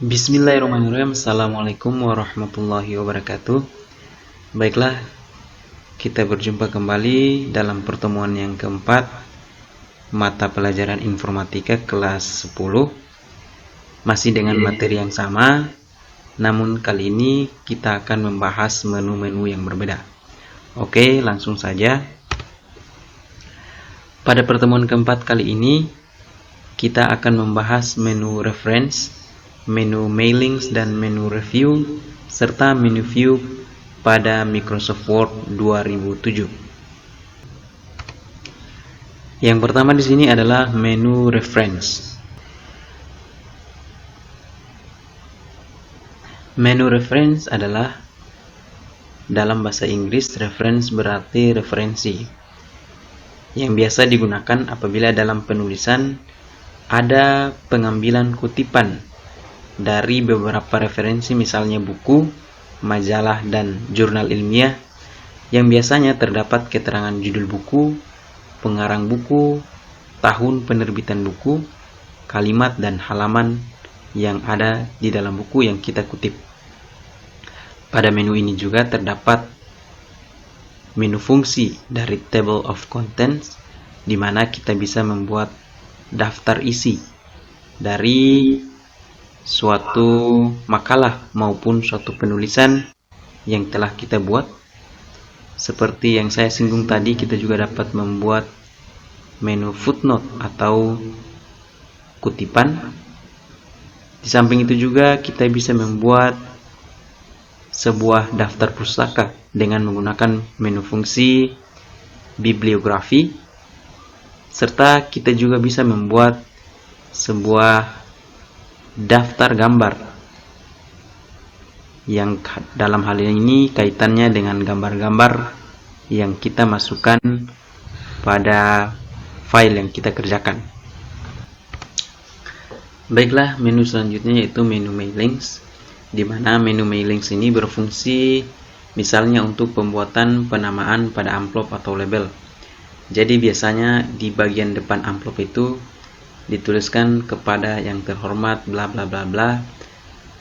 Bismillahirrahmanirrahim. Assalamualaikum warahmatullahi wabarakatuh. Baiklah, kita berjumpa kembali dalam pertemuan yang keempat mata pelajaran informatika kelas 10. Masih dengan materi yang sama, namun kali ini kita akan membahas menu-menu yang berbeda. Oke, langsung saja. Pada pertemuan keempat kali ini, kita akan membahas menu reference, menu mailings dan menu review, serta menu view pada Microsoft Word 2007. Yang pertama di sini adalah menu reference. Menu reference adalah, dalam bahasa Inggris, reference berarti referensi, yang biasa digunakan apabila dalam penulisan ada pengambilan kutipan dari beberapa referensi, misalnya buku, majalah, dan jurnal ilmiah, yang biasanya terdapat keterangan judul buku, pengarang buku, tahun penerbitan buku, kalimat dan halaman yang ada di dalam buku yang kita kutip. Pada menu ini juga terdapat menu fungsi dari table of contents, di mana kita bisa membuat daftar isi dari suatu makalah maupun suatu penulisan yang telah kita buat. Seperti yang saya singgung tadi, kita juga dapat membuat menu footnote atau kutipan. Di samping itu juga kita bisa membuat sebuah daftar pustaka dengan menggunakan menu fungsi bibliografi, serta kita juga bisa membuat sebuah daftar gambar yang dalam hal ini kaitannya dengan gambar-gambar yang kita masukkan pada file yang kita kerjakan. Baiklah, menu selanjutnya yaitu menu mailings, di mana menu mailings ini berfungsi misalnya untuk pembuatan penamaan pada amplop atau label. Jadi biasanya di bagian depan amplop itu dituliskan kepada yang terhormat bla bla bla bla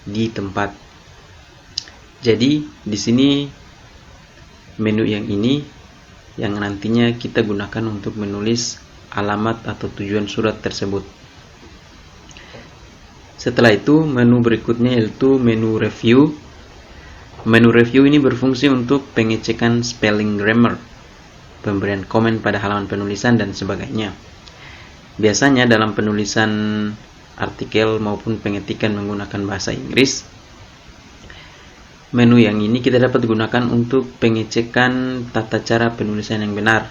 di tempat. Jadi di sini menu yang ini yang nantinya kita gunakan untuk menulis alamat atau tujuan surat tersebut. Setelah itu menu berikutnya yaitu menu review. Menu review ini berfungsi untuk pengecekan spelling grammar, pemberian komen pada halaman penulisan dan sebagainya. Biasanya dalam penulisan artikel maupun pengetikan menggunakan bahasa Inggris, menu yang ini kita dapat gunakan untuk pengecekan tata cara penulisan yang benar.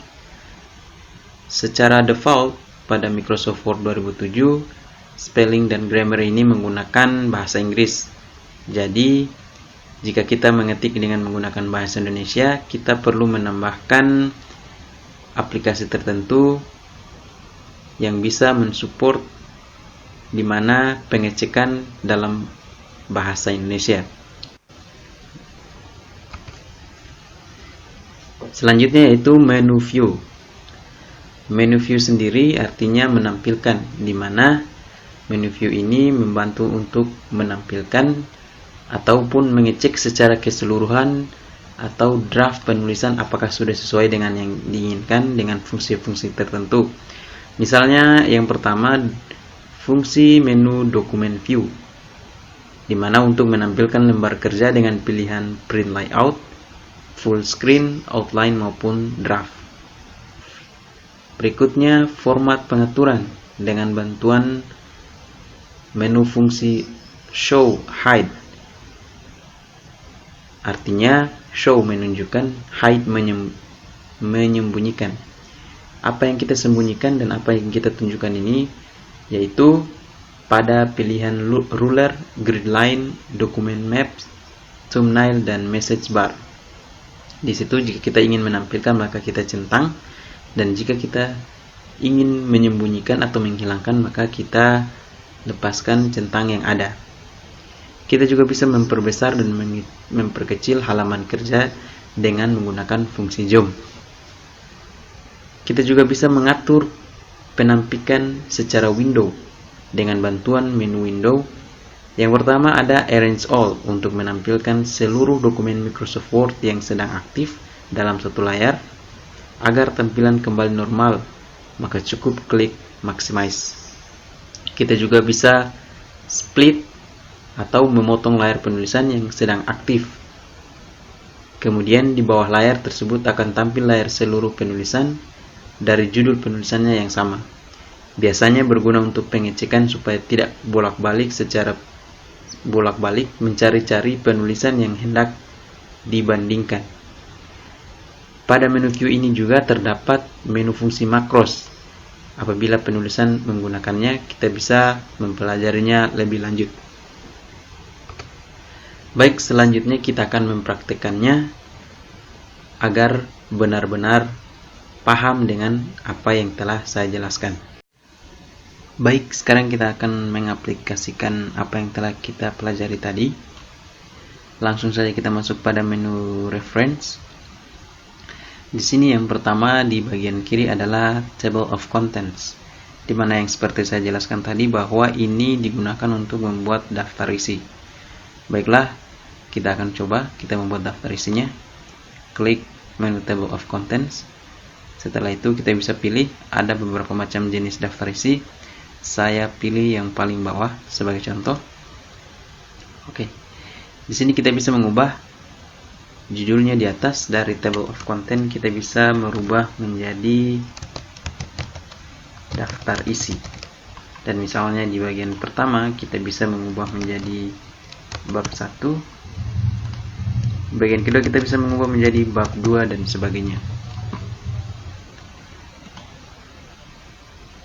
Secara default pada Microsoft Word 2007, spelling dan grammar ini menggunakan bahasa Inggris. Jadi, jika kita mengetik dengan menggunakan bahasa Indonesia, kita perlu menambahkan aplikasi tertentu yang bisa mensupport di mana pengecekan dalam bahasa Indonesia. Selanjutnya yaitu menu view. Menu view sendiri artinya menampilkan, di mana menu view ini membantu untuk menampilkan ataupun mengecek secara keseluruhan atau draft penulisan apakah sudah sesuai dengan yang diinginkan dengan fungsi-fungsi tertentu. Misalnya yang pertama, fungsi menu dokumen view, di mana untuk menampilkan lembar kerja dengan pilihan print layout, full screen, outline maupun draft. Berikutnya format pengaturan dengan bantuan menu fungsi show hide. Artinya show menunjukkan, hide menyembunyikan. Apa yang kita sembunyikan dan apa yang kita tunjukkan ini yaitu pada pilihan ruler, grid line, document maps, thumbnail, dan message bar. Di situ jika kita ingin menampilkan maka kita centang, dan jika kita ingin menyembunyikan atau menghilangkan maka kita lepaskan centang yang ada. Kita juga bisa memperbesar dan memperkecil halaman kerja dengan menggunakan fungsi zoom. Kita juga bisa mengatur penampilan secara window dengan bantuan menu window Yang pertama ada Arrange All untuk menampilkan seluruh dokumen Microsoft Word yang sedang aktif dalam satu layar. Agar tampilan kembali normal, maka cukup klik Maximize. Kita juga bisa split atau memotong layar penulisan yang sedang aktif. Kemudian di bawah layar tersebut akan tampil layar seluruh penulisan dari judul penulisannya yang sama. Biasanya berguna untuk pengecekan supaya tidak bolak-balik mencari-cari penulisan yang hendak dibandingkan. Pada menu Q ini juga terdapat menu fungsi makros. Apabila penulisan menggunakannya, kita bisa mempelajarinya lebih lanjut. Baik, selanjutnya kita akan mempraktekannya agar benar-benar paham dengan apa yang telah saya jelaskan. Baik, sekarang kita akan mengaplikasikan apa yang telah kita pelajari tadi. Langsung saja kita masuk pada menu Reference. Di sini yang pertama di bagian kiri adalah Table of Contents, di mana yang seperti saya jelaskan tadi bahwa ini digunakan untuk membuat daftar isi. Baiklah, kita akan coba kita membuat daftar isinya. Klik menu Table of Contents. Setelah itu kita bisa pilih, ada beberapa macam jenis daftar isi. Saya pilih yang paling bawah sebagai contoh. Oke. Di sini kita bisa mengubah judulnya di atas. Dari Table of Content kita bisa merubah menjadi daftar isi. Dan misalnya di bagian pertama kita bisa mengubah menjadi bab 1. Bagian kedua kita bisa mengubah menjadi bab 2 dan sebagainya.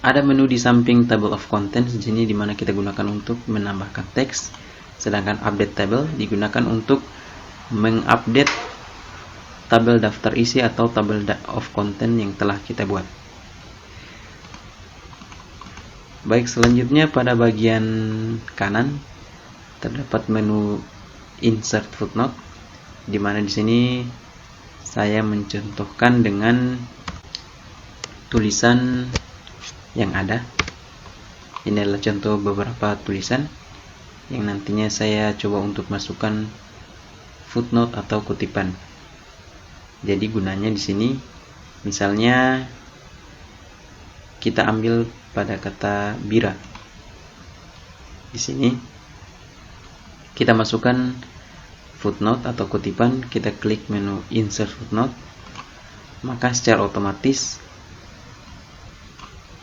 Ada menu di samping Table of Contents di sini, di mana kita gunakan untuk menambahkan teks, sedangkan Update Table digunakan untuk mengupdate tabel daftar isi atau tabel of content yang telah kita buat. Baik, selanjutnya pada bagian kanan terdapat menu Insert Footnote, di mana di sini saya mencontohkan dengan tulisan yang ada. Ini adalah contoh beberapa tulisan yang nantinya saya coba untuk masukkan footnote atau kutipan. Jadi gunanya di sini, misalnya kita ambil pada kata bira. Di sini kita masukkan footnote atau kutipan, kita klik menu Insert Footnote, maka secara otomatis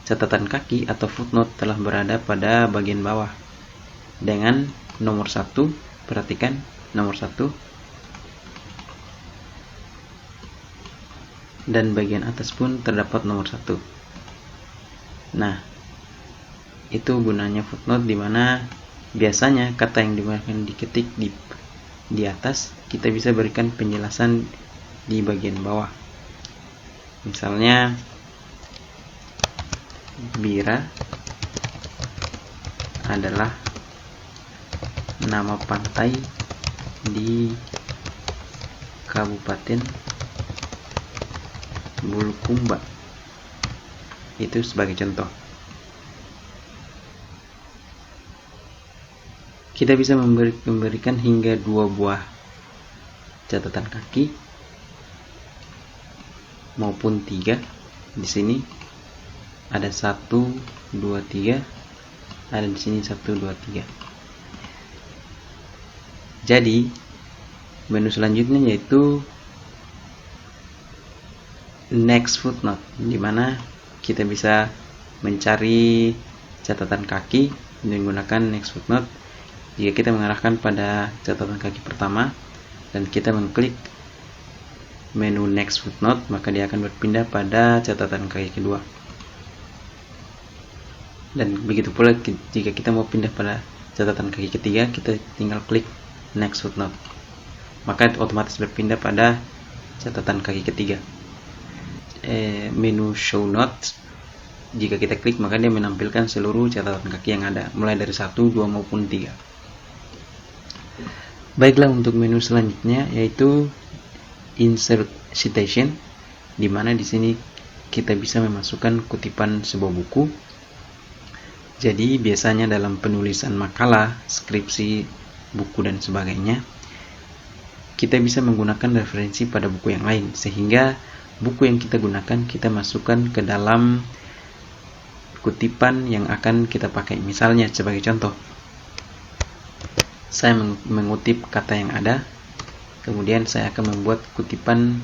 catatan kaki atau footnote telah berada pada bagian bawah dengan nomor 1. Perhatikan nomor 1. Dan bagian atas pun terdapat nomor 1. Nah, itu gunanya footnote, dimana biasanya kata yang digunakan diketik di atas, kita bisa berikan penjelasan di bagian bawah. Misalnya bira adalah nama pantai di Kabupaten Bulukumba. Itu sebagai contoh. Kita bisa memberikan hingga 2 buah catatan kaki maupun 3. Di sini ada 1, 2, 3. Ada di sini 1, 2, 3. Jadi menu selanjutnya yaitu Next Footnote, di mana kita bisa mencari catatan kaki menggunakan Next Footnote. Jika kita mengarahkan pada catatan kaki pertama dan kita mengklik menu Next Footnote, maka dia akan berpindah pada catatan kaki kedua. Dan begitu pula jika kita mau pindah pada catatan kaki ketiga, kita tinggal klik Next Footnote, maka otomatis berpindah pada catatan kaki ketiga. Menu Show Notes, jika kita klik maka dia menampilkan seluruh catatan kaki yang ada, mulai dari 1, 2 maupun 3. Baiklah, untuk menu selanjutnya yaitu Insert Citation, di mana di sini kita bisa memasukkan kutipan sebuah buku. Jadi biasanya dalam penulisan makalah, skripsi, buku dan sebagainya, kita bisa menggunakan referensi pada buku yang lain, sehingga buku yang kita gunakan kita masukkan ke dalam kutipan yang akan kita pakai. Misalnya sebagai contoh, saya mengutip kata yang ada, kemudian saya akan membuat kutipan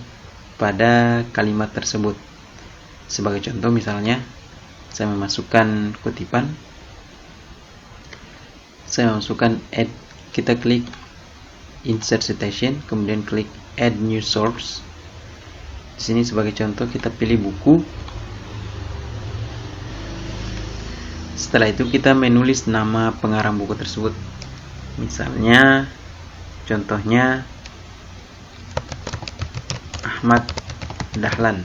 pada kalimat tersebut. Sebagai contoh misalnya, saya memasukkan kutipan, saya masukkan add, kita klik insert citation, kemudian klik add new source. Di sini sebagai contoh kita pilih buku. Setelah itu kita menulis nama pengarang buku tersebut. Misalnya, contohnya Ahmad Dahlan.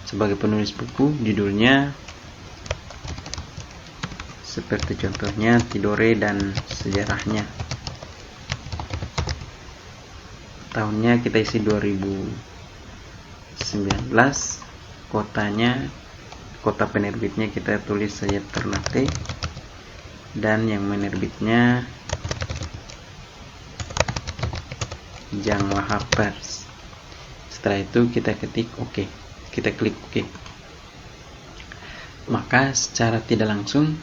Sebagai penulis buku, judulnya seperti contohnya Tidore dan Sejarahnya. Tahunnya kita isi 2019, kotanya, kota penerbitnya kita tulis saja Ternate, dan yang menerbitnya Jang Wahab Pers. Setelah itu kita ketik OK, kita klik OK. Maka secara tidak langsung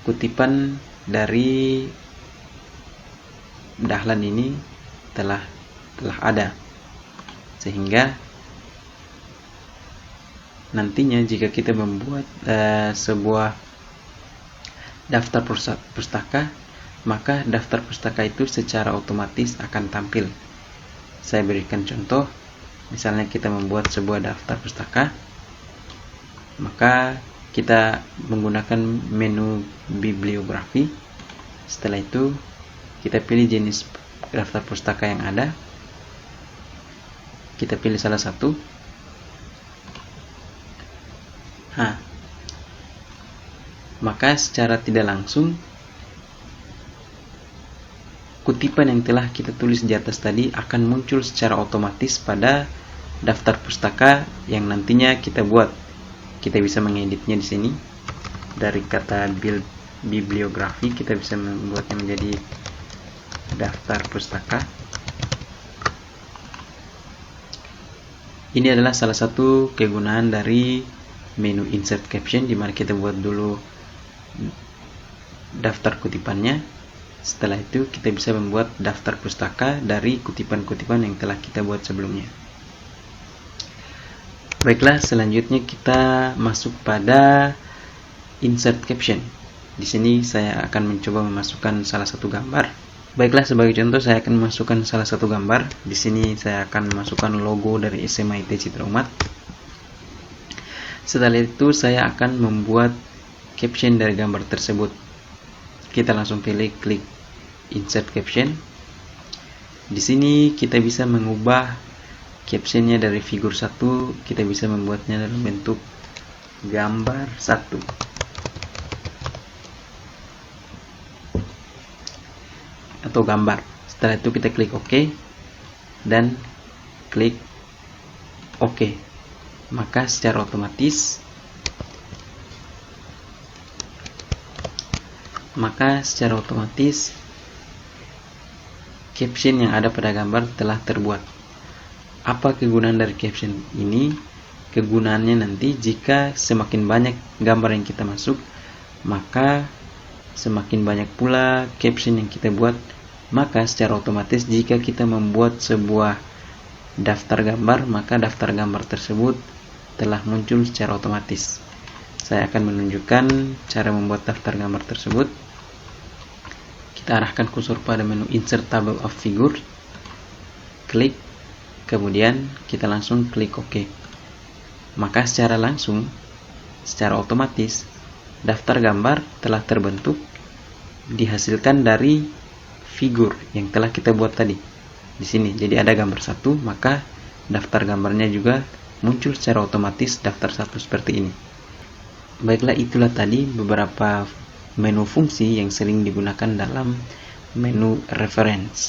kutipan dari Dahlan ini telah ada, sehingga nantinya jika kita membuat sebuah daftar pustaka, maka daftar pustaka itu secara otomatis akan tampil. Saya berikan contoh, misalnya kita membuat sebuah daftar pustaka, maka kita menggunakan menu bibliografi. Setelah itu kita pilih jenis daftar pustaka yang ada, kita pilih salah satu. Maka secara tidak langsung kutipan yang telah kita tulis di atas tadi akan muncul secara otomatis pada daftar pustaka yang nantinya kita buat. Kita bisa mengeditnya di sini. Dari kata bibliografi kita bisa membuatnya menjadi daftar pustaka. Ini adalah salah satu kegunaan dari menu insert caption, di mana kita buat dulu daftar kutipannya. Setelah itu kita bisa membuat daftar pustaka dari kutipan-kutipan yang telah kita buat sebelumnya. Baiklah, selanjutnya kita masuk pada insert caption. Di sini saya akan mencoba memasukkan salah satu gambar. Baiklah, sebagai contoh saya akan memasukkan salah satu gambar. Di sini saya akan memasukkan logo dari SMA IT Citra Umat. Setelah itu saya akan membuat caption dari gambar tersebut. Kita langsung pilih klik insert caption. Di sini kita bisa mengubah captionnya dari figur 1, kita bisa membuatnya dalam bentuk gambar 1. Atau gambar. Setelah itu kita klik OK dan klik OK. Maka secara otomatis caption yang ada pada gambar telah terbuat. Apa kegunaan dari caption ini? Kegunaannya nanti jika semakin banyak gambar yang kita masuk, maka semakin banyak pula caption yang kita buat. Maka secara otomatis jika kita membuat sebuah daftar gambar, maka daftar gambar tersebut telah muncul secara otomatis. Saya akan menunjukkan cara membuat daftar gambar tersebut. Kita arahkan kursor pada menu insert table of figure, klik, kemudian kita langsung klik OK. Maka secara otomatis daftar gambar telah terbentuk, dihasilkan dari figur yang telah kita buat tadi di sini. Jadi ada gambar 1, maka daftar gambarnya juga muncul secara otomatis daftar 1 seperti ini. Baiklah, itulah tadi beberapa menu fungsi yang sering digunakan dalam menu reference.